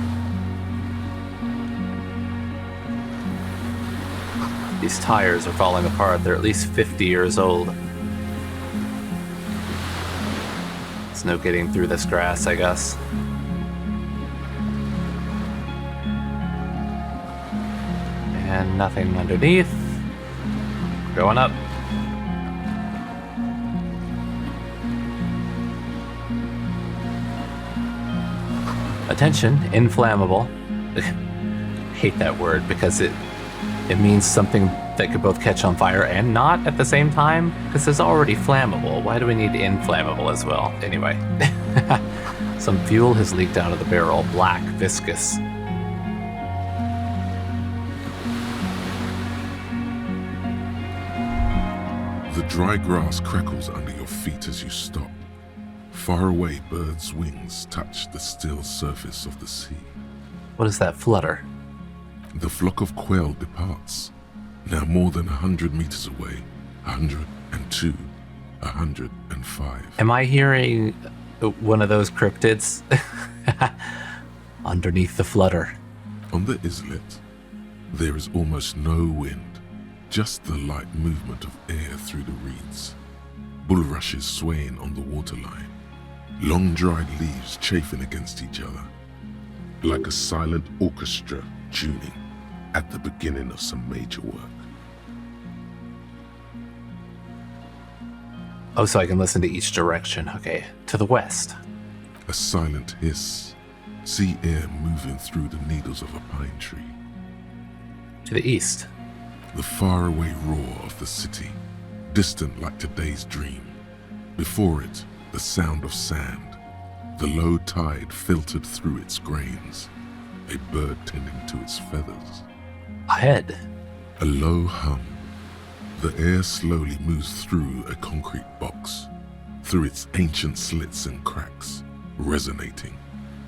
These tires are falling apart. They're at least 50 years old. There's no getting through this grass, I guess. And nothing underneath. Going up. Attention, inflammable. Hate that word because it means something that could both catch on fire and not at the same time. Because there's already flammable. Why do we need inflammable as well? Anyway. Some fuel has leaked out of the barrel. Black, viscous. The dry grass crackles under your feet as you stop. Far away, birds' wings touch the still surface of the sea. What is that flutter? The flock of quail departs, now more than 100 meters away, 102, 105. Am I hearing one of those cryptids? Underneath the flutter. On the Islet, there is almost no wind, just the light movement of air through the reeds. Bulrushes swaying on the waterline. Long dried leaves chafing against each other, like a silent orchestra tuning at the beginning of some major work. Oh, so I can listen to each direction. Okay, to the west. A silent hiss, sea air moving through the needles of a pine tree. To the east. The faraway roar of the city, distant like today's dream. Before it, the sound of sand, the low tide filtered through its grains, a bird tending to its feathers. Ahead. A low hum. The air slowly moves through a concrete box, through its ancient slits and cracks, resonating,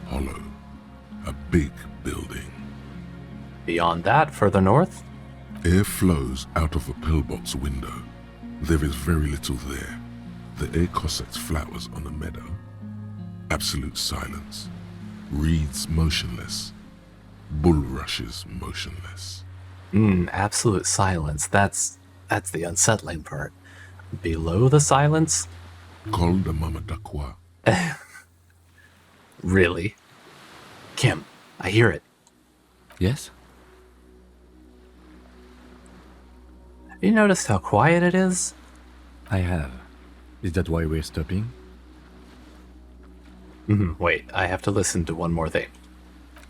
hollow. A big building. Beyond that, further north? Air flows out of a pillbox window. There is very little there. The air cossets flowers on a meadow. Absolute silence. Reeds motionless. Bulrushes motionless. Absolute silence. That's the unsettling part. Below the silence? Col de Mamadakwa. Really? Kim, I hear it. Yes? Have you noticed how quiet it is? I have. Is that why we're stopping? Wait, I have to listen to one more thing.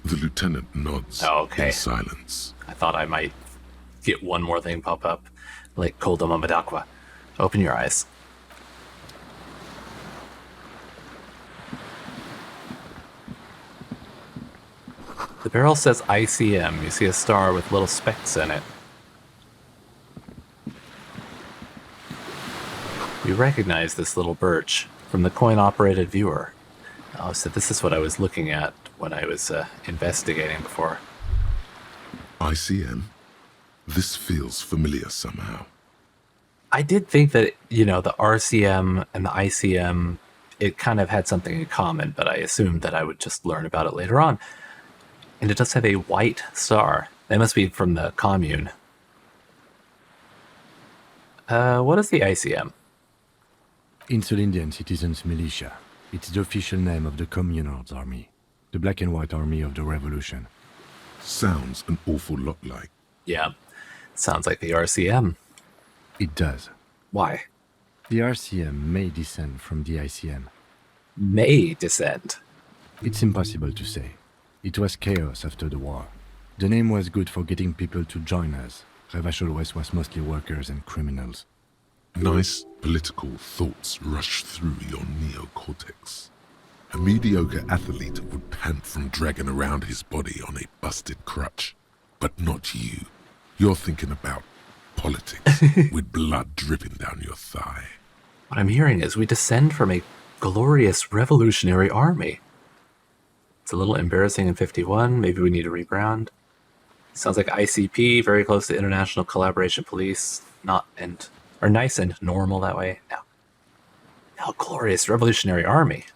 The lieutenant nods in silence. I thought I might get one more thing pop up, like Col de Mamadakwa. Open your eyes. The barrel says ICM. You see a star with little specks in it. We recognize this little birch from the coin-operated viewer. Oh, so this is what I was looking at when I was investigating before. ICM? This feels familiar somehow. I did think that, the RCM and the ICM, it kind of had something in common, but I assumed that I would just learn about it later on. And it does have a white star. That must be from the commune. What is the ICM? Insulindian Citizens Militia. It's the official name of the Communards Army, the black and white army of the revolution. Sounds an awful lot like. Yeah, sounds like the RCM. It does. Why? The RCM may descend from the ICM. May descend? It's impossible to say. It was chaos after the war. The name was good for getting people to join us. Revachol West was mostly workers and criminals. Nice political thoughts rush through your neocortex. A mediocre athlete would pant from dragging around his body on a busted crutch. But not you. You're thinking about politics with blood dripping down your thigh. What I'm hearing is we descend from a glorious revolutionary army. It's a little embarrassing in 51. Maybe we need to rebrand. Sounds like ICP, very close to International Collaboration Police. Nice and normal that way. Now, glorious revolutionary army.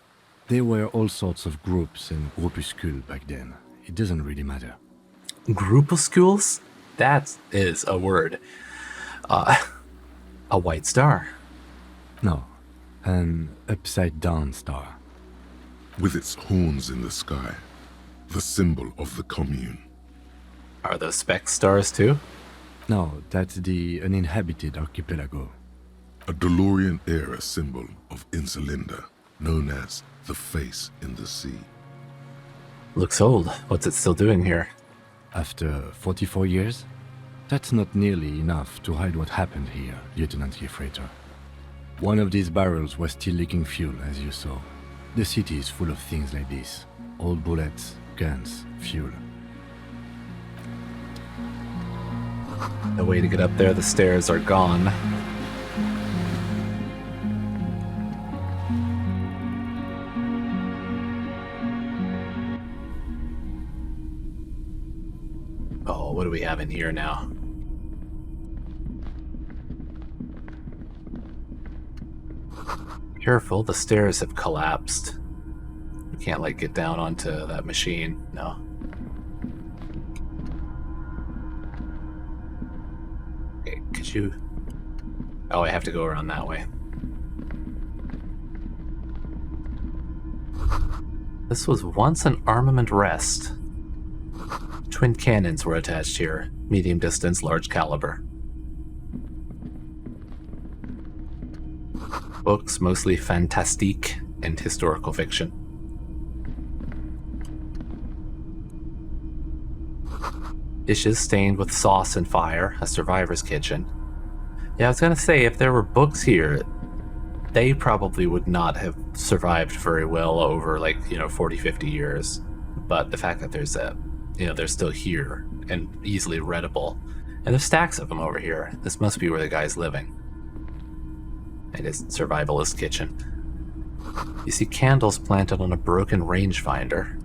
There were all sorts of groups and groupuscules back then. It doesn't really matter. Groupuscules? That is a word. A white star. No. An upside-down star. With its horns in the sky, the symbol of the commune. Are those speck stars too? No, that's the uninhabited archipelago. A DeLorean-era symbol of Insulinda, known as the face in the sea. Looks old. What's it still doing here? After 44 years? That's not nearly enough to hide what happened here, Lieutenant Gefreiter. One of these barrels was still leaking fuel, as you saw. The city is full of things like this. Old bullets, guns, fuel. No way to get up there. The stairs are gone. Oh, what do we have in here now? Careful, the stairs have collapsed. You can't, like, get down onto that machine. No. Okay, could you... Oh, I have to go around that way. This was once an armament rest. Twin cannons were attached here. Medium distance, large caliber. Books, mostly fantastique and historical fiction. Dishes stained with sauce and fire, a survivor's kitchen. Yeah, I was gonna say, if there were books here, they probably would not have survived very well over, 40, 50 years. But the fact that there's they're still here and easily readable. And there's stacks of them over here. This must be where the guy's living. And his survivalist kitchen. You see candles planted on a broken rangefinder.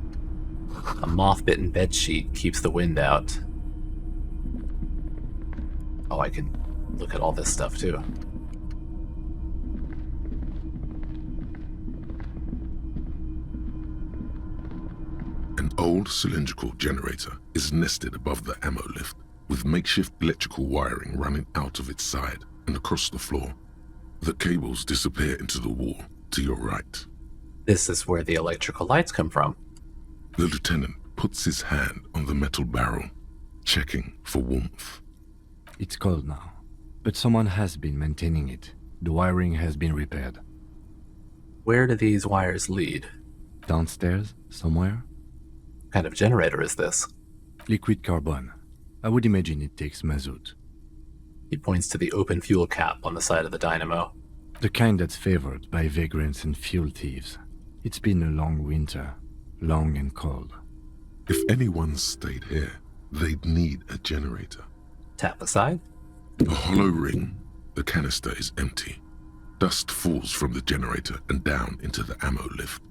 A moth-bitten bedsheet keeps the wind out. Oh, I can look at all this stuff too. An old cylindrical generator is nested above the ammo lift, with makeshift electrical wiring running out of its side and across the floor. The cables disappear into the wall to your right. This is where the electrical lights come from. The lieutenant puts his hand on the metal barrel, checking for warmth. It's cold now, but someone has been maintaining it. The wiring has been repaired. Where do these wires lead? Downstairs, somewhere? What kind of generator is this? Liquid carbon. I would imagine it takes mazout. He points to the open fuel cap on the side of the dynamo. The kind that's favored by vagrants and fuel thieves. It's been a long winter, long and cold. If anyone stayed here, they'd need a generator. Tap aside. A hollow ring. The canister is empty. Dust falls from the generator and down into the ammo lift.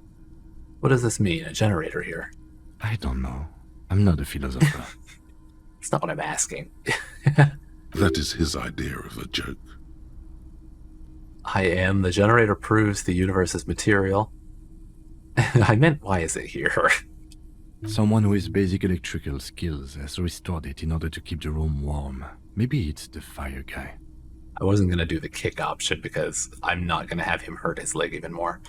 What does this mean, a generator here? I don't know. I'm not a philosopher. It's not what I'm asking. That is his idea of a joke. I am. The generator proves the universe's material. I meant, why is it here? Someone with basic electrical skills has restored it in order to keep the room warm. Maybe it's the fire guy. I wasn't going to do the kick option because I'm not going to have him hurt his leg even more.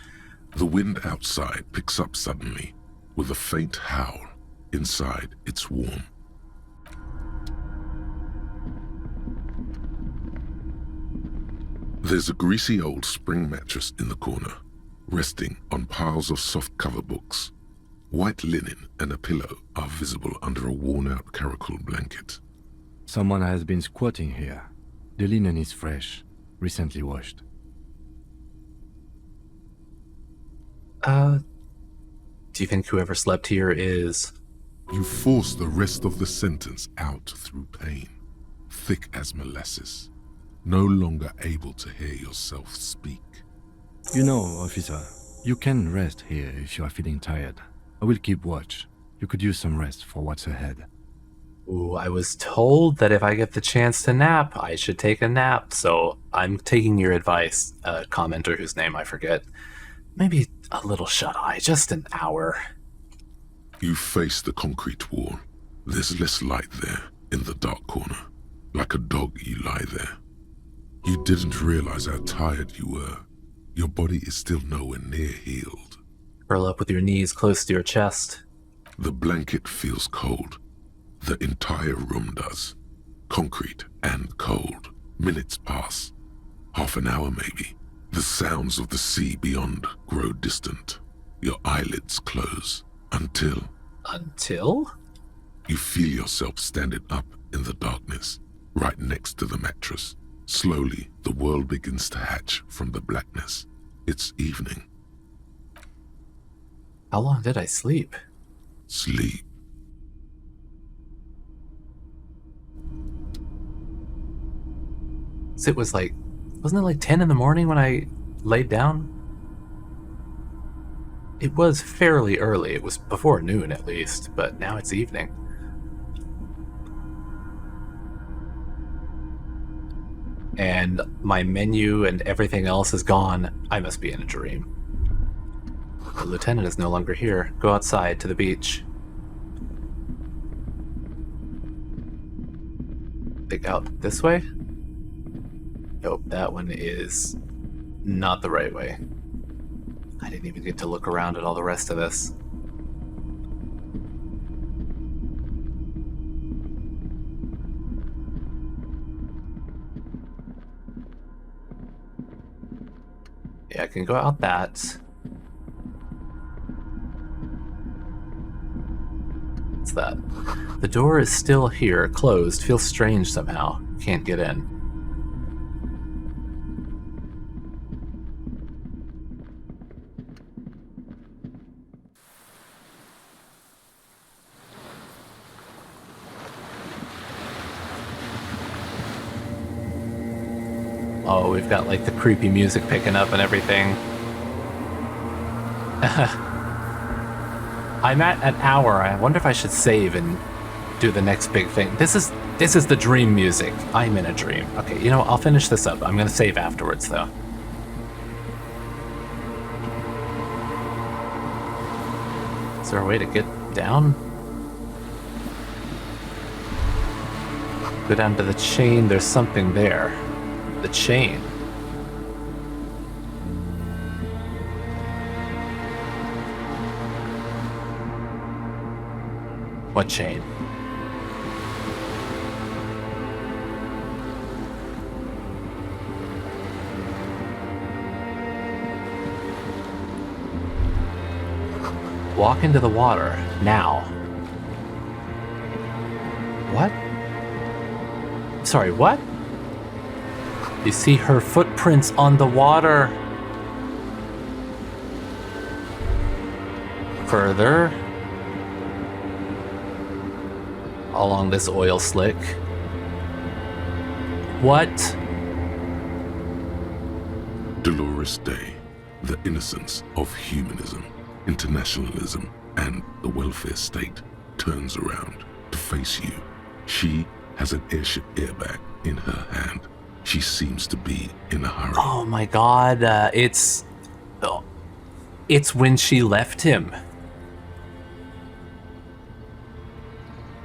The wind outside picks up suddenly. With a faint howl. Inside, it's warm. There's a greasy old spring mattress in the corner, resting on piles of soft cover books. White linen and a pillow are visible under a worn-out caracal blanket. Someone has been squatting here. The linen is fresh, recently washed. Do you think whoever slept here is... You force the rest of the sentence out through pain, thick as molasses, no longer able to hear yourself speak. You know, officer, you can rest here if you are feeling tired. I will keep watch. You could use some rest for what's ahead. Ooh, I was told that if I get the chance to nap, I should take a nap, so I'm taking your advice, commenter whose name I forget. Maybe a little shut-eye, just an hour. You face the concrete wall. There's less light there, in the dark corner. Like a dog, you lie there. You didn't realize how tired you were. Your body is still nowhere near healed. Curl up with your knees close to your chest. The blanket feels cold. The entire room does. Concrete and cold. Minutes pass. Half an hour maybe. The sounds of the sea beyond grow distant. Your eyelids close. Until... Until? You feel yourself standing up in the darkness, right next to the mattress. Slowly, the world begins to hatch from the blackness. It's evening. How long did I sleep? Sleep. So it was like, wasn't it like 10 in the morning when I laid down? It was fairly early. It was before noon at least, but now it's evening. And my menu and everything else is gone. I must be in a dream. The lieutenant is no longer here. Go outside to the beach. Think out this way? Nope, that one is not the right way. I didn't even get to look around at all the rest of this. Yeah, I can go out that. What's that? The door is still here, closed. Feels strange somehow. Can't get in. Oh, we've got like the creepy music picking up and everything. I'm at an hour. I wonder if I should save and do the next big thing. This is the dream music. I'm in a dream. Okay, you know, I'll finish this up. I'm gonna save afterwards though. Is there a way to get down? Go down to the chain. There's something there. The chain. What chain? Walk into the water now. What? Sorry, what? You see her footprints on the water. Further. Along this oil slick. What? Dolores Day, the innocence of humanism, internationalism, and the welfare state turns around to face you. She has an airship airbag in her hand. She seems to be in a hurry. Oh my god, it's when she left him.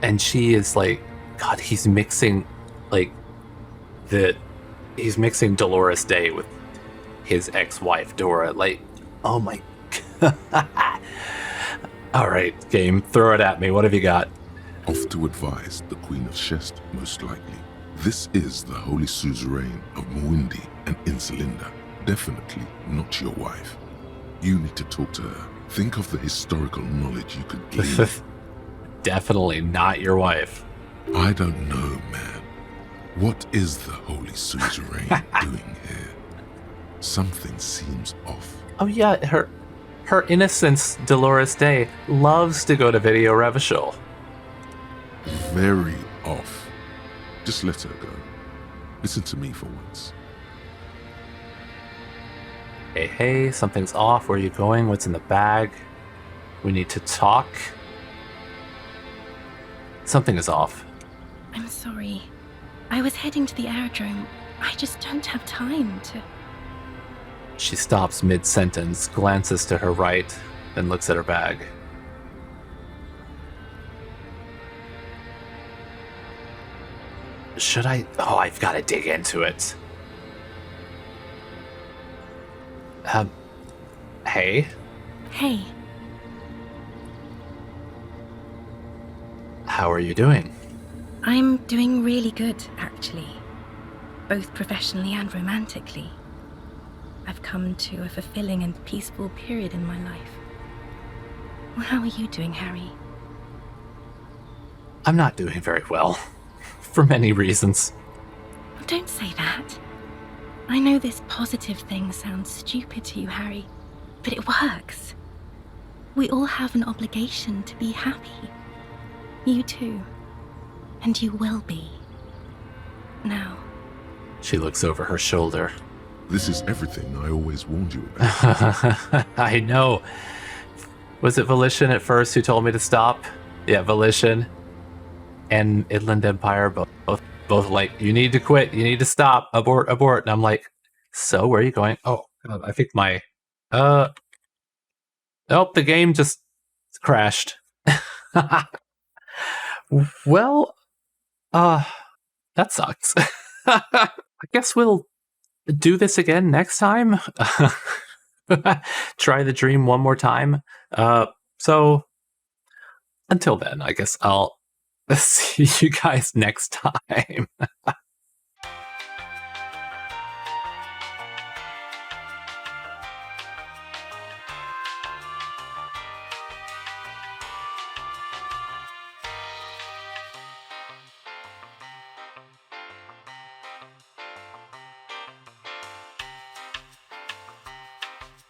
And she is like, God, he's mixing, he's mixing Dolores Day with his ex-wife, Dora. Like, oh my god. All right, game, throw it at me. What have you got? Off to advise the Queen of Shest, most likely. This is the Holy Suzerain of Mwindi and Insulinda. Definitely not your wife. You need to talk to her. Think of the historical knowledge you could glean. Definitely not your wife. I don't know, man. What is the Holy Suzerain doing here? Something seems off. Oh yeah, her innocence, Dolores Day, loves to go to Video Revachol. Very off. Just let her go. Listen to me for once. Hey, something's off. Where are you going? What's in the bag? We need to talk. Something is off. I'm sorry. I was heading to the aerodrome. I just don't have time to... She stops mid-sentence, glances to her right, then looks at her bag. Should I? Oh, I've got to dig into it. Hey. Hey, How are you doing? I'm doing really good, actually. Both professionally and romantically. I've come to a fulfilling and peaceful period in my life. Well, how are you doing, Harry? I'm not doing very well. For many reasons. Well, don't say that. I know this positive thing sounds stupid to you, Harry, but it works. We all have an obligation to be happy. You too. And you will be. Now. She looks over her shoulder. This is everything I always warned you about. I know. Was it Volition at first who told me to stop? Yeah, Volition and Inland Empire both like, you need to quit, you need to stop, abort. And I'm like, so where are you going? Oh, God, I think my the game just crashed. Well, that sucks. I guess we'll do this again next time. Try the dream one more time. So until then, I guess I'll see you guys next time.